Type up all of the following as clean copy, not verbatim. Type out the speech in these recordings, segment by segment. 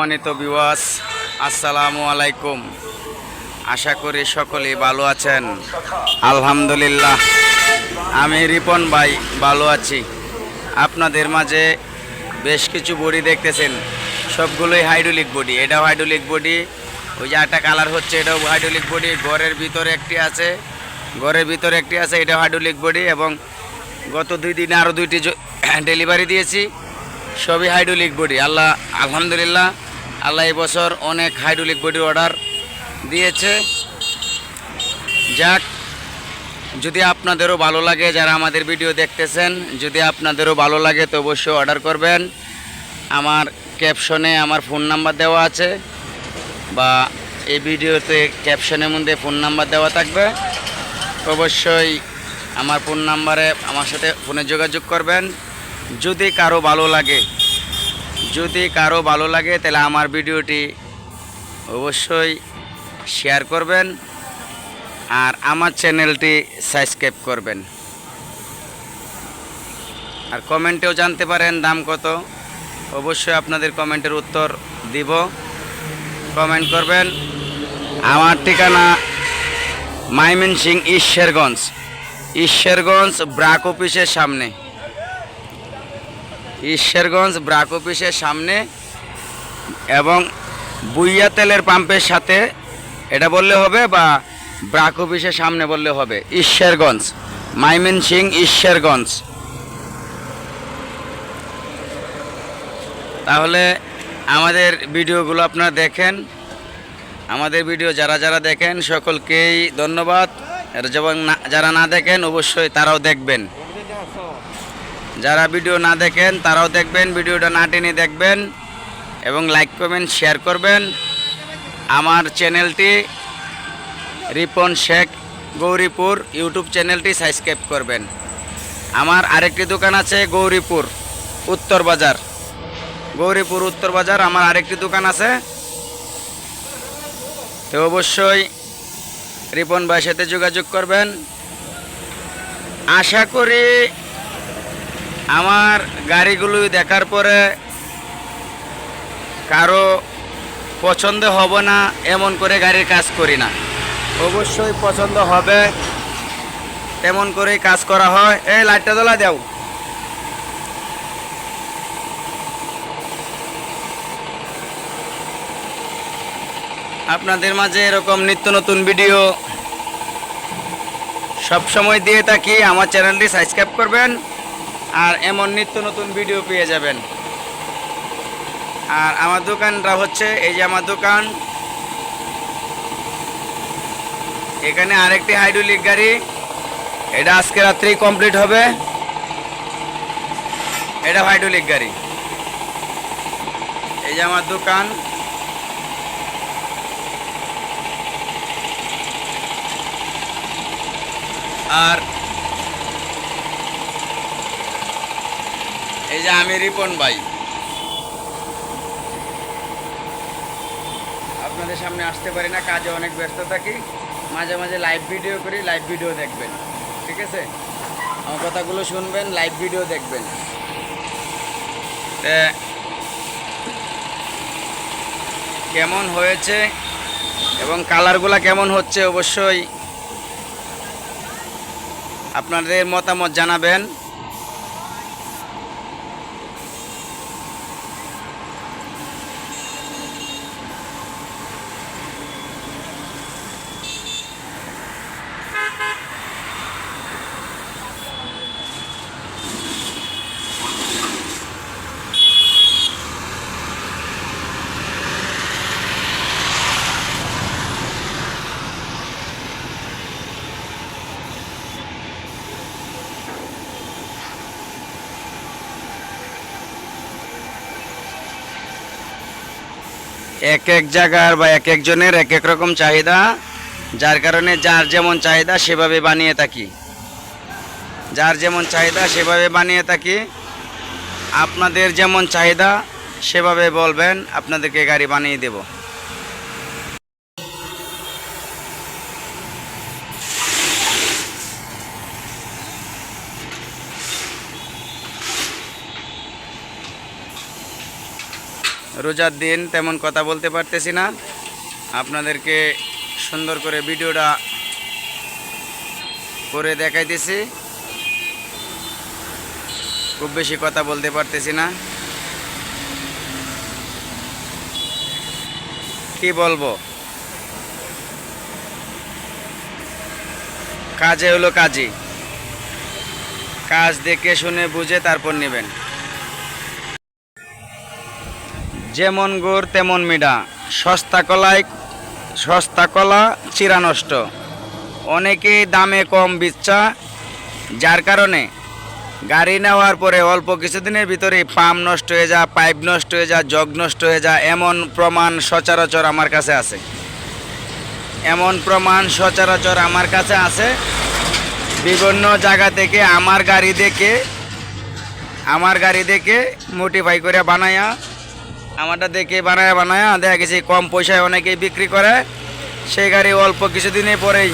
সম্মানিত ভিউয়ার্স, আসসালামু আলাইকুম। আশা করি সকলেই ভালো আছেন। আলহামদুলিল্লাহ, আমি রিপন ভাই ভালো আছি। আপনাদের মাঝে বেশ কিছু বডি দেখতেছেন, সবগুলোই হাইড্রোলিক বডি। এটাও হাইড্রোলিক বডি, ওই যে একটা কালার হচ্ছে এটাও হাইড্রোলিক বডি। ঘরের ভিতরে একটি আছে, এটাও হাইড্রোলিক বডি। এবং গত 2 দিনে আরও 2টি ডেলিভারি দিয়েছি, সবই হাইড্রোলিক বডি। আলহামদুলিল্লাহ, আল্লাহ এই বছর অনেক হাইড্রোলিক বডি অর্ডার দিয়েছে। যাক, যদি আপনাদেরও ভালো লাগে, যারা আমাদের ভিডিও দেখতেছেন, যদি আপনাদেরও ভালো লাগে তো অবশ্যই অর্ডার করবেন। আমার ক্যাপশনে আমার ফোন নাম্বার দেওয়া আছে, বা এই ভিডিওতে ক্যাপশনের মধ্যে ফোন নাম্বার দেওয়া থাকবে। অবশ্যই আমার ফোন নাম্বারে আমার সাথে ফোনে যোগাযোগ করবেন। যদি কারো ভালো লাগে তাহলে আমার ভিডিওটি অবশ্যই শেয়ার করবেন, আর আমার চ্যানেলটি সাবস্ক্রাইব করবেন। আর কমেন্টেও জানতে পারেন দাম কত। অবশ্যই আপনাদের কমেন্টের উত্তর দিব, কমেন্ট করবেন। আমার ঠিকানা ময়মনসিংহ ঈশ্বরগঞ্জ ব্রাক অফিসের সামনে, এবং বুইয়া তেলের পাম্পের সাথে এটা বললে হবে, বা ব্রাক অফিসের সামনে বললে হবে। ঈশ্বরগঞ্জ, ময়মনসিংহ ঈশ্বরগঞ্জ। তাহলে আমাদের ভিডিওগুলো আপনারা দেখেন। আমাদের ভিডিও যারা দেখেন সকলকেই ধন্যবাদ। এবং যারা না দেখেন অবশ্যই তারাও দেখবেন। যারা ভিডিও না দেখেন তারাও দেখবেন, ভিডিওটা না টেনে দেখবেন, এবং লাইক করবেন, শেয়ার করবেন। আমার চ্যানেলটি রিপন শেখ গৌরীপুর ইউটিউব চ্যানেলটি সাবস্ক্রাইব করবেন। আমার আরেকটি দোকান আছে গৌরীপুর উত্তর বাজার, আমার আরেকটি দোকান আছে। তো অবশ্যই রিপন ভাইয়ের সাথে যোগাযোগ করবেন। আশা করি আমার গাড়িগুলো দেখার পরে কারো পছন্দ হবে না এমন করে গাড়ির কাজ করি না। অবশ্যই পছন্দ হবে, তেমন করেই কাজ করা হয়। এই লাইটটা জ্বলা দাও। আপনাদের মাঝে এরকম নিত্য নতুন ভিডিও সবসময় দিয়ে থাকি। আমার চ্যানেলটি সাবস্ক্রাইব করবেন, আর এমন নিত্য নতুন ভিডিও পেয়ে যাবেন। আর আমার দোকানটা হচ্ছে, এই যে আমার দোকান, এখানে আরেকটি হাইড্রোলিক গাড়ি, এটা আজকে রাত্রেই কমপ্লিট হবে। এটা হাইড্রোলিক গাড়ি। এই যে আমার দোকান, আর এই যে আমি রিপন ভাই। আপনাদের সামনে আসতে পারি না, কাজে অনেক ব্যস্ত থাকি। মাঝে মাঝে লাইভ ভিডিও করি, লাইভ ভিডিও দেখবেন, ঠিক আছে? আমার কথাগুলো শুনবেন, লাইভ ভিডিও দেখবেন। কেমন হয়েছে এবং কালারগুলা কেমন হচ্ছে অবশ্যই আপনাদের মতামত জানাবেন। এক এক জায়গার বা এক একজনের এক এক রকম চাহিদা, যার কারণে যার যেমন চাহিদা সেভাবে বানিয়ে থাকি। আপনাদের যেমন চাহিদা সেভাবে বলবেন, আপনাদেরকে গাড়ি বানিয়ে দেব। রোজার দিন তেমন কথা বলতে পারতেছি না, আপনাদেরকে সুন্দর করে ভিডিওটা করে দেখাইতেছি, খুব বেশি কথা বলতে পারতেছি না। কি বলবো, কাজে হলো কাজই, কাজ দেখে শুনে বুঝে তারপর নেবেন। যেমন গুড় তেমন মিডা, সস্তা কলা চিরা নষ্ট। অনেকেই দামে কম বিচ্ছা, যার কারণে গাড়ি নেওয়ার পরে অল্প কিছুদিনের ভিতরে পাম্প নষ্ট হয়ে যায়, পাইপ নষ্ট হয়ে যায়, জগ নষ্ট হয়ে যায়, এমন প্রমাণ সচরাচর আমার কাছে আছে। এমন প্রমাণ সচরাচর আমার কাছে আছে। বিভিন্ন জায়গা থেকে আমার গাড়ি দেখে মোটিফাই করে বানায়া, আমারটা দেখে বানায়া দেখা গেছে কম পয়সায় অনেকেই বিক্রি করে, সেই গাড়ি অল্প কিছুদিনের পরেই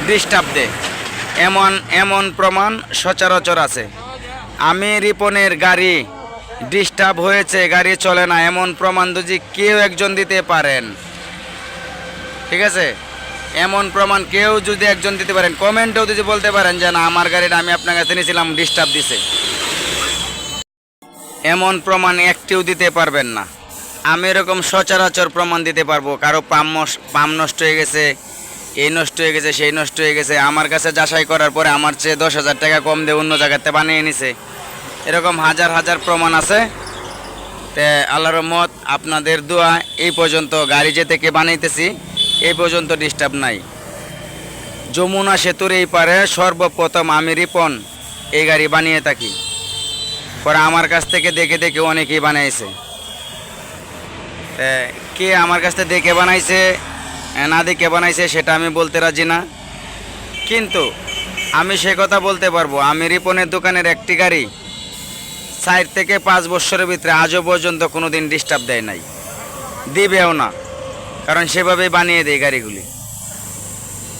ডিস্টার্ব দেয়। এমন প্রমাণ সচরাচর আছে। আমি রিপনের গাড়ি ডিস্টার্ব হয়েছে, গাড়ি চলে না, এমন প্রমাণ যদি কেউ একজন দিতে পারেন, ঠিক আছে, এমন প্রমাণ কেউ যদি একজন দিতে পারেন, কমেন্টেও যদি বলতে পারেন যে না আমার গাড়িটা আমি আপনার কাছে নিয়েছিলাম ডিস্টার্ব দিছে, এমন প্রমাণ একটিও দিতে পারবেন না। আমি এরকম সচরাচর প্রমাণ দিতে পারবো। কারো পাম্প নষ্ট হয়ে গেছে, এই নষ্ট হয়ে গেছে, সেই নষ্ট হয়ে গেছে, আমার কাছে যাচাই করার পরে আমার চেয়ে 10,000 টাকা কম দিয়ে অন্য জায়গাতে বানিয়ে নিছে, এরকম হাজার হাজার প্রমাণ আছে। তে আল্লাহর রহমত, আপনাদের দোয়া এই পর্যন্ত গাড়ি যে থেকে বানাইতেছি এই পর্যন্ত ডিস্টার্ব নাই। যমুনা সেতুর এই পারে সর্বপ্রথম আমি রিপন এই গাড়ি বানিয়ে থাকি, পরে আমার কাছ থেকে দেখে অনেকেই বানাইছে। কে আমার কাছ থেকে দেখে বানাইছে না দেখে বানাইছে সেটা আমি বলতে রাজি না, কিন্তু আমি সে কথা বলতে পারবো আমি রিপনের দোকানের একটি গাড়ি 4 থেকে 5 বছরের ভিতরে আজও পর্যন্ত কোনো দিন ডিস্টার্ব দেয় নাই, দিবেও না, কারণ সেভাবে বানিয়ে দেয় গাড়িগুলি।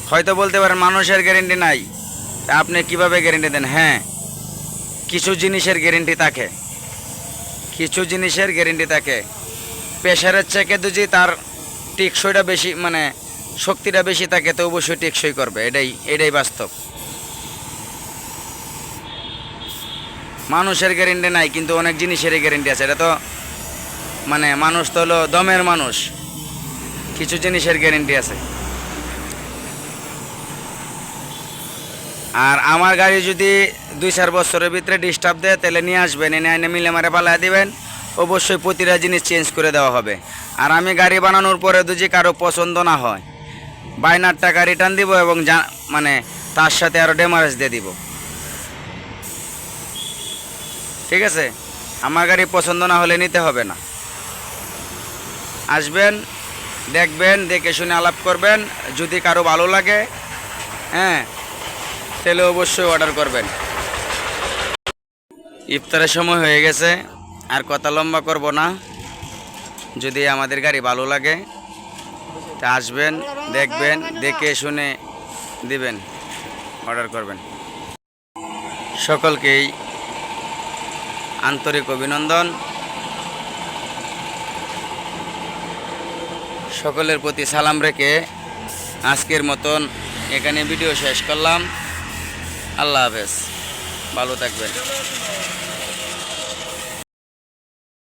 হয়তো বলতে পারেন মানুষের গ্যারেন্টি নাই, আপনি কিভাবে গ্যারেন্টি দেন? হ্যাঁ, কিছু জিনিসের গ্যারেন্টি থাকে, প্রেশারের চেকে যদি তার টেকসইটা বেশি, মানে শক্তিটা বেশি থাকে, তো অবশ্যই টেকসই করবে, এটাই বাস্তব। মানুষের গ্যারেন্টি নাই, কিন্তু অনেক জিনিসেরই গ্যারেন্টি আছে। এটা তো মানে মানুষ তো হলো দমের মানুষ, কিছু জিনিসের গ্যারেন্টি আছে। আর আমার গাড়ি যদি 2-4 বছরের ভিতরে ডিস্টার্ব দেয়, তাহলে নিয়ে আসবেন, এনে মিলে মারে পালায় দিবেন, অবশ্যই প্রতিটা জিনিস চেঞ্জ করে দেওয়া হবে। আর আমি গাড়ি বানানোর পরে যদি কারো পছন্দ না হয়, বাইনার টাকা রিটার্ন দিব এবং মানে তার সাথে আরও ড্যামারেজ দিয়ে দিব, ঠিক আছে? আমার গাড়ি পছন্দ না হলে নিতে হবে না। আসবেন, দেখবেন, দেখে শুনে আলাপ করবেন, যদি কারো ভালো লাগে, হ্যাঁ, তাহলে অবশ্যই অর্ডার করবেন। ইফতারের সময় হয়ে গেছে, আর কথা লম্বা করব না। যদি আমাদের গাড়ি ভালো লাগে তা আসবেন, দেখবেন, দেখে শুনে দিবেন, অর্ডার করবেন। সকলকেই আন্তরিক অভিনন্দন, সকলের প্রতি সালাম রেখে আজকের মতন এখানে ভিডিও শেষ করলাম। আল্লাহ হাফেজ, ভালো থাকবেন।